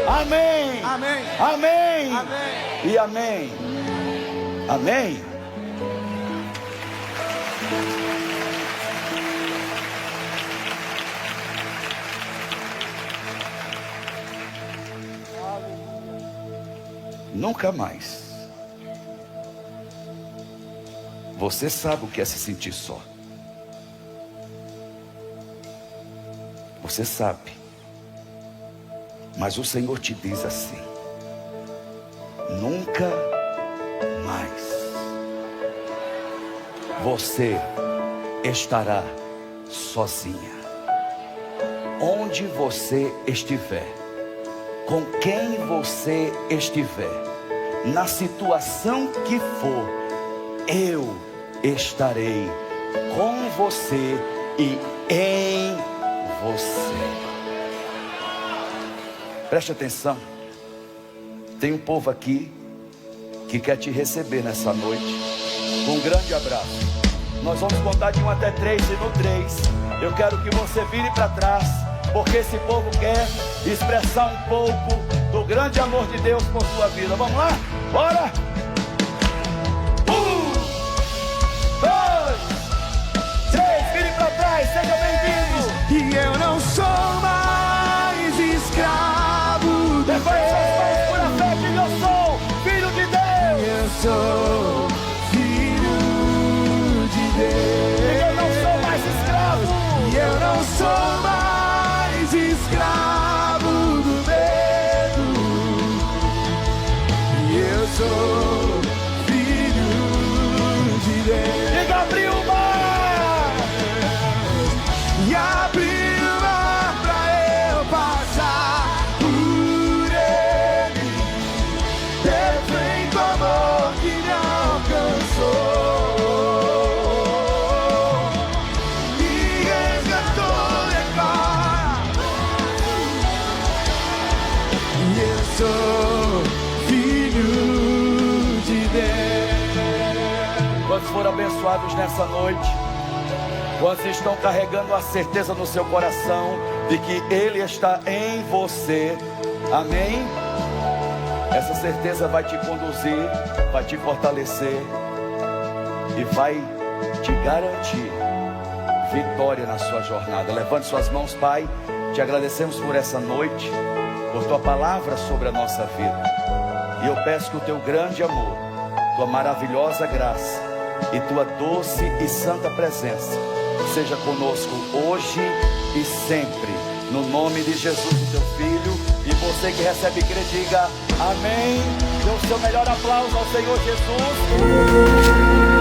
Amém. Amém. E amém. Amém. Nunca mais você sabe o que é se sentir só. Você sabe. Mas o Senhor te diz assim: nunca mais você estará sozinha. Onde você estiver, com quem você estiver, na situação que for, eu estarei com você e em você. Preste atenção. Tem um povo aqui que quer te receber nessa noite com um grande abraço. Nós vamos contar de 1 até 3, e no 3 eu quero que você vire para trás, porque esse povo quer expressar um pouco do grande amor de Deus por sua vida. Vamos lá? Bora! 1, 2, 3, vire para trás, seja bem-vindo. E eu não sou mais escravo do Levante suas mãos por a fé, que eu sou filho de Deus. Eu sou filho de Deus. E eu não sou mais escravo. E eu não sou mais escravo do medo. E eu sou filho de Deus. Diga: abriu o mar. E abriu o mar pra eu passar por ele. Perfeito amor que me alcançou. Me resgatou agora. E eu sou filho de Deus. Quantos foram abençoados nessa noite? Quantos estão carregando a certeza no seu coração de que Ele está em você? Amém? Essa certeza vai te conduzir, vai te fortalecer e vai te garantir vitória na sua jornada. Levante suas mãos, Pai. Te agradecemos por essa noite, por tua palavra sobre a nossa vida. E eu peço que o teu grande amor, tua maravilhosa graça e tua doce e santa presença seja conosco hoje e sempre, no nome de Jesus, o teu Filho. E você que recebe igreja, diga amém. Dê o seu melhor aplauso ao Senhor Jesus.